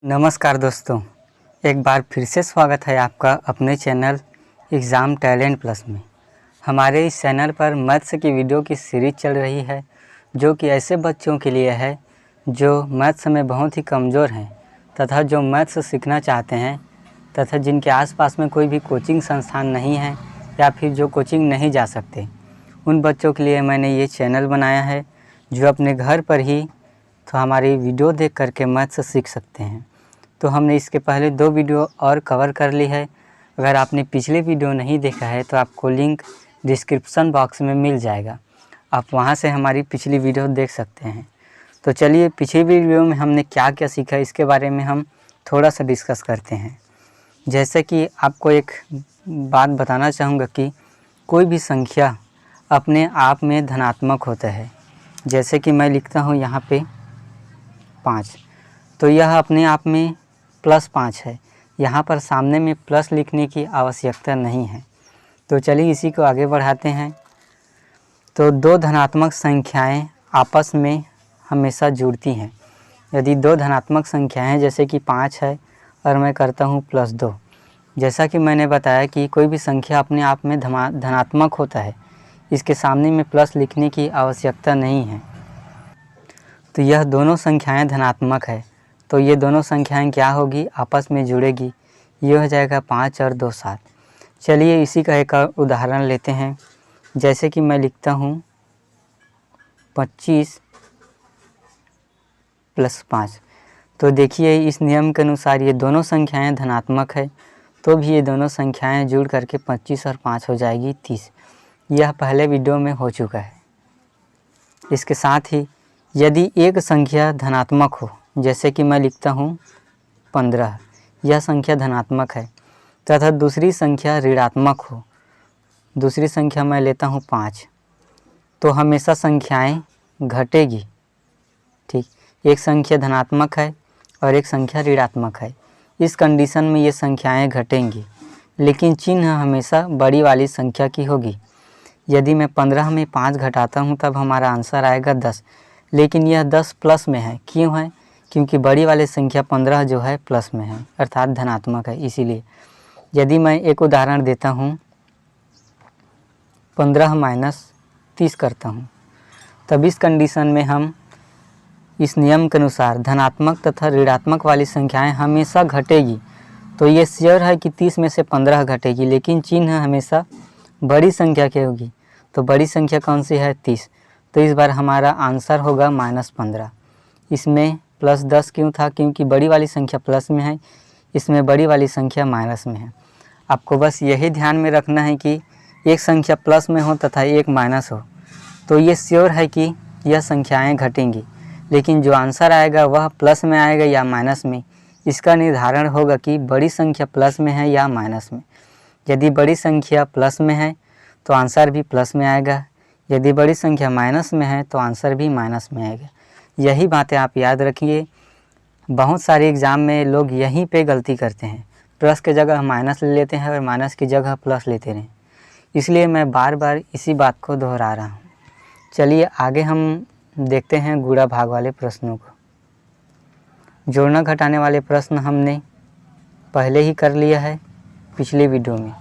नमस्कार दोस्तों, एक बार फिर से स्वागत है आपका अपने चैनल एग्ज़ाम टैलेंट प्लस में। हमारे इस चैनल पर मैथ्स की वीडियो की सीरीज़ चल रही है जो कि ऐसे बच्चों के लिए है जो मैथ्स में बहुत ही कमज़ोर हैं तथा जो मैथ्स सीखना चाहते हैं तथा जिनके आसपास में कोई भी कोचिंग संस्थान नहीं है या फिर जो कोचिंग नहीं जा सकते। उन बच्चों के लिए मैंने ये चैनल बनाया है जो अपने घर पर ही तो हमारी वीडियो देख करके मैथ्स सीख सकते हैं। तो हमने इसके पहले 2 वीडियो और कवर कर ली है। अगर आपने पिछले वीडियो नहीं देखा है तो आपको लिंक डिस्क्रिप्शन बॉक्स में मिल जाएगा, आप वहां से हमारी पिछली वीडियो देख सकते हैं। तो चलिए पिछली वीडियो में हमने क्या क्या सीखा इसके बारे में हम थोड़ा सा डिस्कस करते हैं। जैसे कि आपको एक बात बताना चाहूँगा कि कोई भी संख्या अपने आप में धनात्मक होता है। जैसे कि मैं लिखता हूँ यहाँ पे 5, तो यह अपने आप में +5 है। यहाँ पर सामने में प्लस लिखने की आवश्यकता नहीं है। तो चलिए इसी को आगे बढ़ाते हैं। तो 2 धनात्मक संख्याएं आपस में हमेशा जुड़ती हैं। यदि 2 धनात्मक संख्याएं जैसे कि 5 है और मैं करता हूँ +2, जैसा कि मैंने बताया कि कोई भी संख्या अपने आप में धनात्मक होता है, इसके सामने में प्लस लिखने की आवश्यकता नहीं है। तो यह दोनों संख्याएं धनात्मक है, तो ये दोनों संख्याएं क्या होगी, आपस में जुड़ेगी। ये हो जाएगा 5 और 2 7। चलिए इसी का एक उदाहरण लेते हैं। जैसे कि मैं लिखता हूँ 25 + 5। तो देखिए इस नियम के अनुसार ये दोनों संख्याएं धनात्मक है, तो भी ये दोनों संख्याएं जुड़ करके 25 और 5 हो जाएगी 30। यह पहले वीडियो में हो चुका है। इसके साथ ही यदि एक संख्या धनात्मक हो, जैसे कि मैं लिखता हूँ 15, यह संख्या धनात्मक है, तथा दूसरी संख्या ऋणात्मक हो, दूसरी संख्या मैं लेता हूँ 5, तो हमेशा संख्याएं घटेगी। ठीक, एक संख्या धनात्मक है और एक संख्या ऋणात्मक है, इस कंडीशन में ये संख्याएं घटेंगी, लेकिन चिन्ह हमेशा बड़ी वाली संख्या की होगी। यदि मैं 15 में 5 घटाता हूँ तब हमारा आंसर आएगा 10, लेकिन यह 10 प्लस में है। क्यों है? क्योंकि बड़ी वाली संख्या 15 जो है प्लस में है, अर्थात धनात्मक है। इसीलिए यदि मैं एक उदाहरण देता हूँ, 15 - 30 करता हूँ, तब इस कंडीशन में हम इस नियम के अनुसार धनात्मक तथा ऋणात्मक वाली संख्याएं हमेशा घटेगी। तो ये श्योर है कि 30 में से 15 घटेगी, लेकिन चिन्ह हमेशा बड़ी संख्या की होगी। तो बड़ी संख्या कौन सी है? 30। तो इस बार हमारा आंसर होगा -15। इसमें +10 क्यों था? क्योंकि बड़ी वाली संख्या प्लस में है, इसमें बड़ी वाली संख्या माइनस में है। आपको बस यही ध्यान में रखना है कि एक संख्या प्लस में हो तथा एक माइनस हो, तो ये श्योर है कि यह संख्याएं घटेंगी, लेकिन जो आंसर आएगा वह प्लस में आएगा या माइनस में, इसका निर्धारण होगा कि बड़ी संख्या प्लस में है या माइनस में। यदि बड़ी संख्या प्लस में है तो आंसर भी प्लस में आएगा, यदि बड़ी संख्या माइनस में है तो आंसर भी माइनस में आएगा। यही बातें आप याद रखिए। बहुत सारे एग्ज़ाम में लोग यहीं पे गलती करते हैं, प्लस की जगह माइनस ले लेते हैं और माइनस की जगह प्लस लेते हैं। इसलिए मैं बार बार इसी बात को दोहरा रहा हूँ। चलिए आगे हम देखते हैं गुणा भाग वाले प्रश्नों को। जोड़ना घटाने वाले प्रश्न हमने पहले ही कर लिया है पिछले वीडियो में,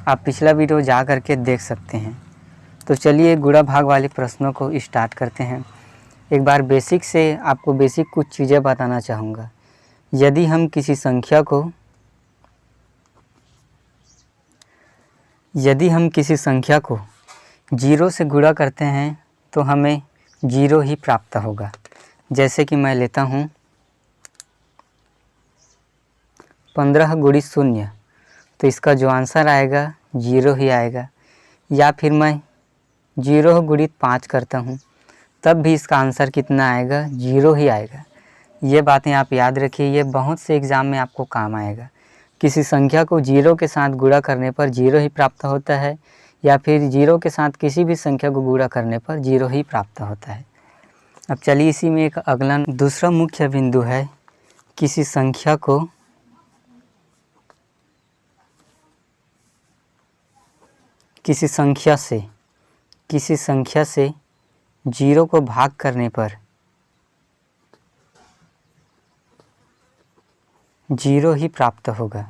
आप पिछला वीडियो जा करके देख सकते हैं। तो चलिए गुणा भाग वाले प्रश्नों को स्टार्ट करते हैं। एक बार बेसिक से आपको बेसिक कुछ चीज़ें बताना चाहूँगा। यदि हम किसी संख्या को 0 से गुणा करते हैं तो हमें 0 ही प्राप्त होगा। जैसे कि मैं लेता हूँ 15 × 0, तो इसका जो आंसर आएगा 0 ही आएगा। या फिर मैं 0 × 5 करता हूँ, तब भी इसका आंसर कितना आएगा? 0 ही आएगा। ये बातें आप याद रखिए, ये बहुत से एग्ज़ाम में आपको काम आएगा। किसी संख्या को 0 के साथ गुणा करने पर 0 ही प्राप्त होता है, या फिर 0 के साथ किसी भी संख्या को गुणा करने पर 0 ही प्राप्त होता है। अब चलिए इसी में एक अगला दूसरा मुख्य बिंदु है, किसी संख्या से 0 को भाग करने पर जीरो ही प्राप्त होगा।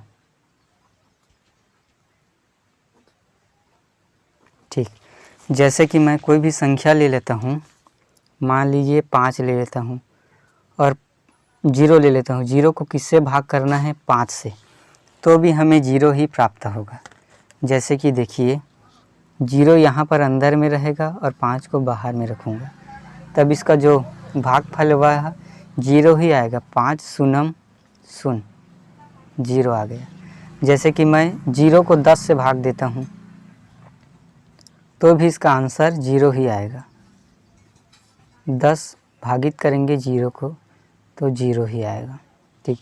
ठीक, जैसे कि मैं कोई भी संख्या ले लेता हूँ, मान लीजिए 5 ले लेता हूँ और 0 ले लेता हूँ। 0 को किससे भाग करना है? 5 से, तो भी हमें 0 ही प्राप्त होगा। जैसे कि देखिए 0 यहाँ पर अंदर में रहेगा और 5 को बाहर में रखूँगा, तब इसका जो भागफल वह 0 ही आएगा। 5 शून्य शून्य, 0 आ गया। जैसे कि मैं 0 को 10 से भाग देता हूँ तो भी इसका आंसर 0 ही आएगा। 10 भागित करेंगे 0 को तो 0 ही आएगा। ठीक,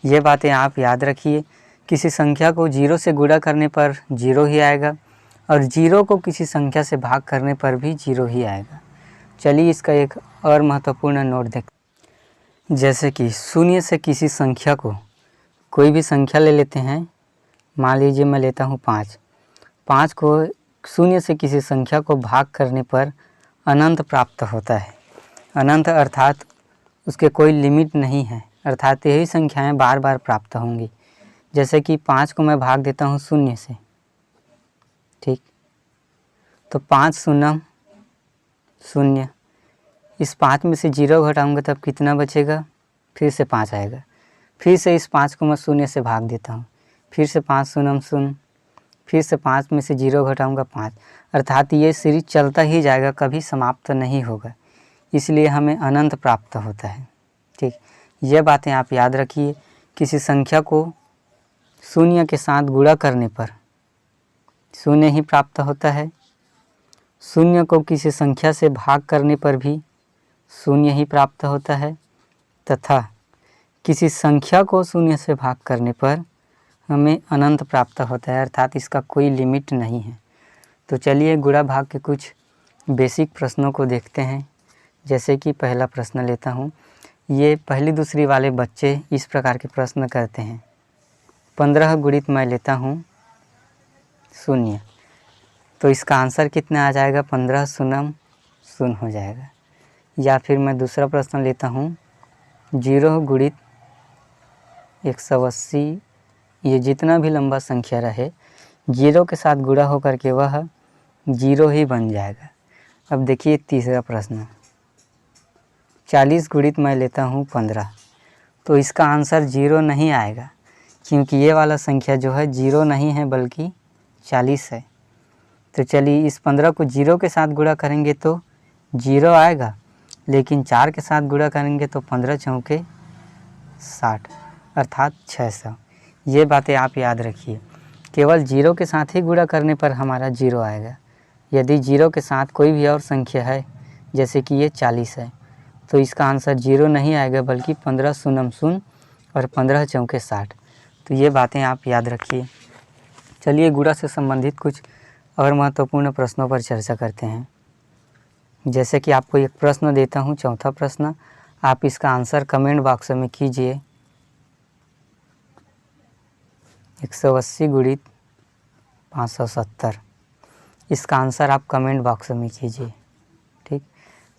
ये बातें आप याद रखिए। किसी संख्या को 0 से गुणा करने पर 0 ही आएगा और 0 को किसी संख्या से भाग करने पर भी 0 ही आएगा। चलिए इसका एक और महत्वपूर्ण नोट देखते। जैसे कि शून्य से किसी संख्या को, कोई भी संख्या ले लेते हैं, मान लीजिए मैं लेता हूँ 5। 5 को शून्य से किसी संख्या को भाग करने पर अनंत प्राप्त होता है। अनंत अर्थात उसके कोई लिमिट नहीं है, अर्थात यही संख्याएं बार बार प्राप्त होंगी। जैसे कि 5 को मैं भाग देता हूँ शून्य से, ठीक, तो 5 शून्य शून्य, इस 5 में से 0 घटाऊंगा तब कितना बचेगा? फिर से 5 आएगा। फिर से इस 5 को मैं शून्य से भाग देता हूँ, फिर से 5 शून्य शून्य, फिर से 5 में से 0 घटाऊंगा 5, अर्थात ये सीरीज चलता ही जाएगा, कभी समाप्त नहीं होगा। इसलिए हमें अनंत प्राप्त होता है। ठीक, ये बातें आप याद रखिए। किसी संख्या को शून्य के साथ गुणा करने पर शून्य ही प्राप्त होता है। शून्य को किसी संख्या से भाग करने पर भी शून्य ही प्राप्त होता है, तथा किसी संख्या को शून्य से भाग करने पर हमें अनंत प्राप्त होता है, अर्थात इसका कोई लिमिट नहीं है। तो चलिए गुणा भाग के कुछ बेसिक प्रश्नों को देखते हैं। जैसे कि पहला प्रश्न लेता हूँ। ये पहली दूसरी वाले बच्चे इस प्रकार के प्रश्न करते हैं। 15 गुणित मैं लेता हूँ शून्य, तो इसका आंसर कितना आ जाएगा? 15 शून्य शून्य हो जाएगा। या फिर मैं दूसरा प्रश्न लेता हूँ। 0 गुणित 180, ये जितना भी लंबा संख्या रहे 0 के साथ गुणा होकर के वह 0 ही बन जाएगा। अब देखिए तीसरा प्रश्न। 40 गुणित मैं लेता हूँ 15, तो इसका आंसर 0 नहीं आएगा, क्योंकि ये वाला संख्या जो है 0 नहीं है बल्कि 40 है। तो चलिए इस 15 को 0 के साथ गुणा करेंगे तो 0 आएगा, लेकिन 4 के साथ गुणा करेंगे तो 15 चौके 60, अर्थात 600। ये बातें आप याद रखिए। केवल 0 के साथ ही गुणा करने पर हमारा 0 आएगा। यदि 0 के साथ कोई भी और संख्या है, जैसे कि ये 40 है, तो इसका आंसर 0 नहीं आएगा बल्कि 15 शून्य शून्य और 15 चौके 60। तो ये बातें आप याद रखिए। चलिए गुणा से संबंधित कुछ और महत्वपूर्ण प्रश्नों पर चर्चा करते हैं। जैसे कि आपको एक प्रश्न देता हूँ, चौथा प्रश्न, आप इसका आंसर कमेंट बॉक्स में कीजिए। 180 गुणित 570, इसका आंसर आप कमेंट बॉक्स में कीजिए। ठीक,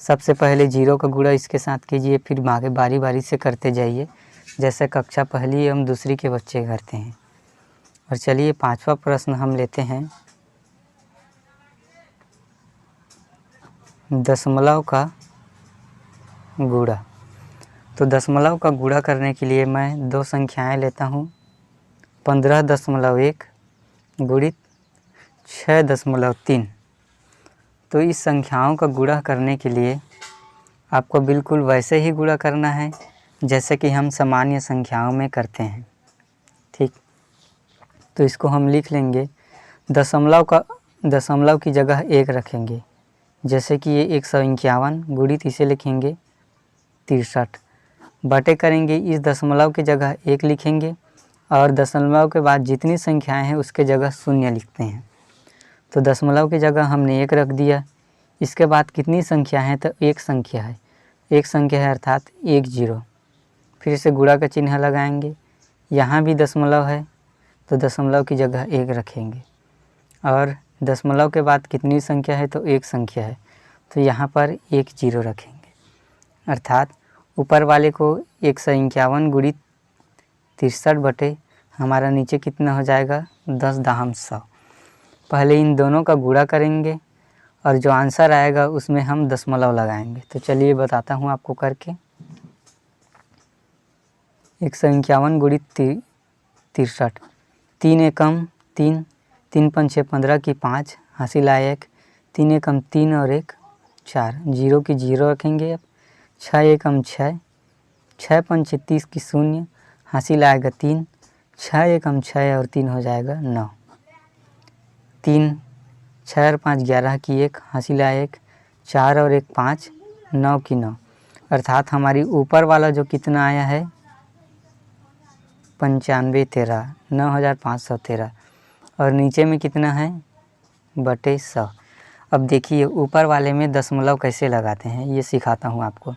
सबसे पहले 0 का गुणा इसके साथ कीजिए, फिर आगे बारी बारी से करते जाइए, जैसे कक्षा पहली एवं दूसरी के बच्चे करते हैं। और चलिए पांचवा प्रश्न हम लेते हैं। दशमलव का गुणा। तो दशमलव का गुणा करने के लिए मैं दो संख्याएं लेता हूँ। 15.1 गुणित 6.3। तो इस संख्याओं का गुणा करने के लिए आपको बिल्कुल वैसे ही गुणा करना है जैसे कि हम सामान्य संख्याओं में करते हैं। ठीक, तो इसको हम लिख लेंगे। दशमलव की जगह 1 रखेंगे, जैसे कि ये 151 गुणित इसे लिखेंगे 63। बटे करेंगे, इस दशमलव की जगह 1 लिखेंगे और दशमलव के बाद जितनी संख्याएं हैं उसके जगह 0 लिखते हैं। तो दशमलव की जगह हमने 1 रख दिया। इसके बाद कितनी संख्या है? तो एक संख्या है, एक संख्या है अर्थात 1 0। फिर से गुणा का चिन्ह लगाएंगे। यहाँ भी दशमलव है तो दशमलव की जगह 1 रखेंगे और दशमलव के बाद कितनी संख्या है? तो एक संख्या है, तो यहाँ पर 1 0 रखेंगे, अर्थात ऊपर वाले को 151 गुणित 63 बटे हमारा नीचे कितना हो जाएगा 10^100। पहले इन दोनों का गुणा करेंगे और जो आंसर आएगा उसमें हम दशमलव लगाएंगे। तो चलिए बताता हूँ आपको करके। 151 गुणित 63, 3 एकम 3, 3 पंचे 15 की 5, हासिल आया 1, 3 एकम 3 और 1 4, 0 की 0 रखेंगे। अब 6 एकम 6, 6 पंचे 30 की 0, हासिल आएगा 3, 6 एकम 6 और 3 हो जाएगा 9, 3 6 और 5 11 की 1, हासिल आया 1, 4 और 1 5, 9 की 9, अर्थात हमारी ऊपर वाला जो कितना आया है 9513, 9513, और नीचे में कितना है बटे 100। अब देखिए ऊपर वाले में दशमलव कैसे लगाते हैं ये सिखाता हूँ आपको।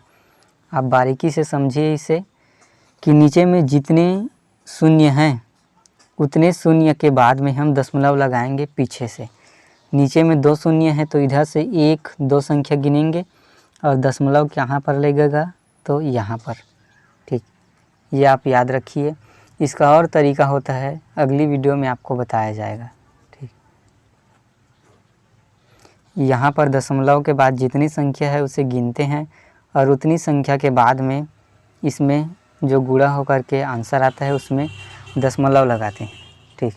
आप बारीकी से समझिए इसे कि नीचे में जितने शून्य हैं उतने शून्य के बाद में हम दशमलव लगाएंगे पीछे से। नीचे में 2 शून्य है तो इधर से 1 2 संख्या गिनेंगे और दशमलव कहाँ पर लगेगा तो यहाँ पर। ठीक, ये आप याद रखिए। इसका और तरीका होता है, अगली वीडियो में आपको बताया जाएगा। ठीक, यहाँ पर दशमलव के बाद जितनी संख्या है उसे गिनते हैं और उतनी संख्या के बाद में इसमें जो गुणा होकर के आंसर आता है उसमें दशमलव लगाते हैं। ठीक,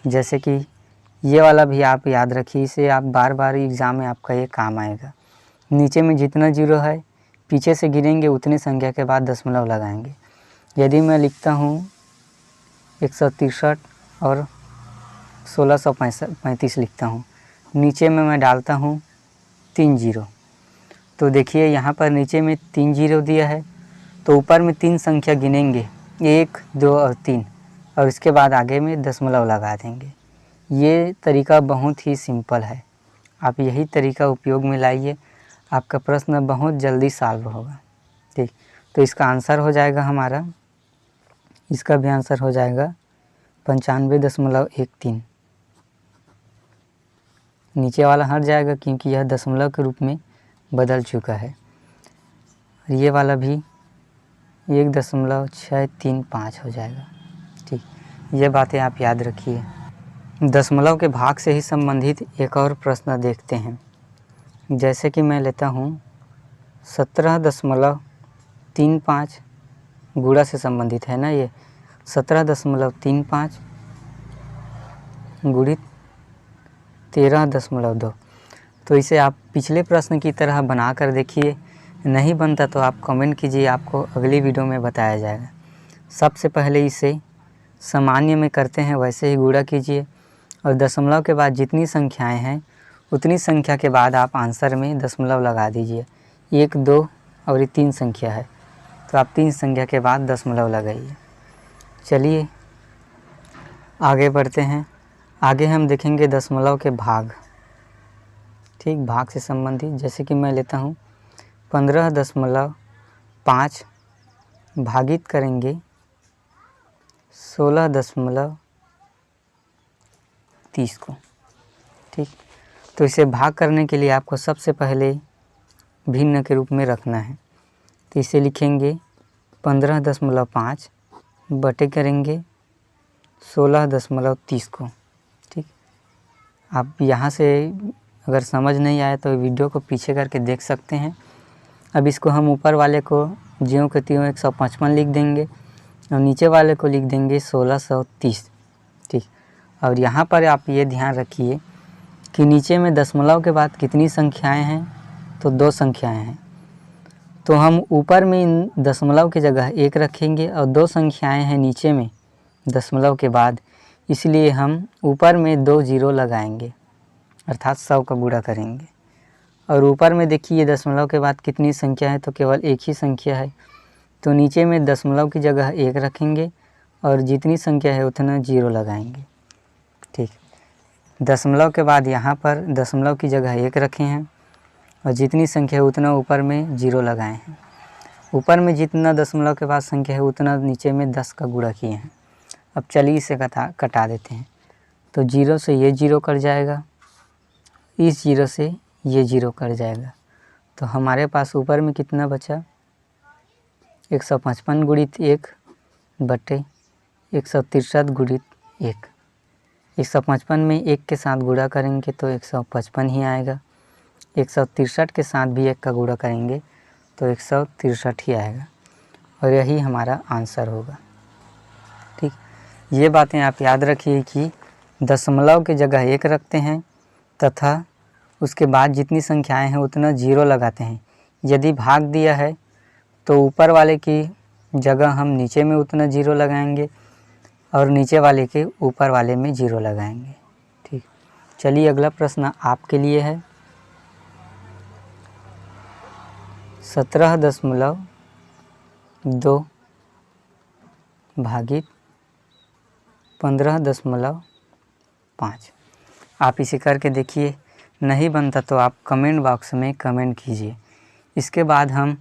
जैसे कि ये वाला भी आप याद रखिए, इसे आप बार बार एग्ज़ाम में आपका ये काम आएगा। नीचे में जितना जीरो है पीछे से गिनेंगे उतनी संख्या के बाद दशमलव लगाएंगे। यदि मैं लिखता हूँ 163 और 1635 लिखता हूँ, नीचे में मैं डालता हूँ 3 जीरो, तो देखिए यहाँ पर नीचे में 3 जीरो दिया है तो ऊपर में 3 संख्या गिनेंगे 1 2 और 3 और उसके बाद आगे में दशमलव लगा देंगे। ये तरीका बहुत ही सिंपल है, आप यही तरीका उपयोग में लाइए, आपका प्रश्न बहुत जल्दी सॉल्व होगा। ठीक, तो इसका आंसर हो जाएगा हमारा, इसका भी आंसर हो जाएगा 95.13। नीचे वाला हट जाएगा क्योंकि यह दशमलव के रूप में बदल चुका है। ये वाला भी 1.635 हो जाएगा। ठीक, ये बातें आप याद रखिए। दशमलव के भाग से ही संबंधित एक और प्रश्न देखते हैं। जैसे कि मैं लेता हूँ 17.35 गुणा से संबंधित है ना, ये 17.35 गुणित 13.2। तो इसे आप पिछले प्रश्न की तरह बना कर देखिए, नहीं बनता तो आप कमेंट कीजिए, आपको अगली वीडियो में बताया जाएगा। सबसे पहले इसे सामान्य में करते हैं वैसे ही गुणा कीजिए और दशमलव के बाद जितनी संख्याएं हैं उतनी संख्या के बाद आप आंसर में दशमलव लगा दीजिए। 1 2 और ये 3 संख्या है तो आप 3 संख्या के बाद दशमलव लगाइए। चलिए आगे बढ़ते हैं। आगे हम देखेंगे दशमलव के भाग। ठीक, भाग से संबंधित जैसे कि मैं लेता हूँ 15.5 भागित करेंगे 16.30 को। ठीक, तो इसे भाग करने के लिए आपको सबसे पहले भिन्न के रूप में रखना है। तो इसे लिखेंगे 15.5 बटे करेंगे 16.30 को। ठीक, आप यहाँ से अगर समझ नहीं आया तो वीडियो को पीछे करके देख सकते हैं। अब इसको हम ऊपर वाले को ज्यों के त्यों 155 लिख देंगे और नीचे वाले को लिख देंगे 1630। ठीक, और यहाँ पर आप ये ध्यान रखिए कि नीचे में दशमलव के बाद कितनी संख्याएं हैं तो 2 संख्याएं हैं, तो हम ऊपर में इन दशमलव की जगह 1 रखेंगे और 2 संख्याएं हैं नीचे में दशमलव के बाद, इसलिए हम ऊपर में 2 जीरो लगाएंगे अर्थात 100 का गुणा करेंगे। और ऊपर में देखिए दशमलव के बाद कितनी संख्या है तो केवल एक ही संख्या है, तो नीचे में दशमलव की जगह 1 रखेंगे और जितनी संख्या है उतना जीरो लगाएंगे। ठीक, दशमलव के बाद यहाँ पर दशमलव की जगह 1 रखे हैं और जितनी संख्या है उतना ऊपर में जीरो लगाए हैं। ऊपर में जितना दशमलव के बाद संख्या है उतना नीचे में 10 का गुणा किए हैं। अब चलिए इसे कटा देते हैं। तो जीरो से ये जीरो कट जाएगा, इस जीरो से ये जीरो कट जाएगा, तो हमारे पास ऊपर में कितना बचा 155 गुणित 1 बटे 163 गुणित 1, 155 में 1 के साथ गुणा करेंगे तो 155 ही आएगा। 163 के साथ भी 1 का गुणा करेंगे तो 163 ही आएगा और यही हमारा आंसर होगा। ठीक, ये बातें आप याद रखिए कि दशमलव की जगह 1 रखते हैं तथा उसके बाद जितनी संख्याएं हैं उतना 0 लगाते हैं। यदि भाग दिया है तो ऊपर वाले की जगह हम नीचे में उतना 0 लगाएंगे और नीचे वाले के ऊपर वाले में 0 लगाएंगे। ठीक, चलिए अगला प्रश्न आपके लिए है। 17.2 भागित 15.5। आप इसे करके देखिए, नहीं बनता तो आप कमेंट बॉक्स में कमेंट कीजिए। इसके बाद हम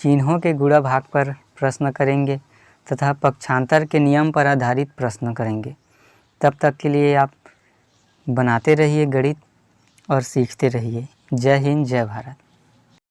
चिन्हों के गुणा भाग पर प्रश्न करेंगे तथा पक्षांतर के नियम पर आधारित प्रश्न करेंगे। तब तक के लिए आप बनाते रहिए गणित और सीखते रहिए। जय हिंद, जय भारत।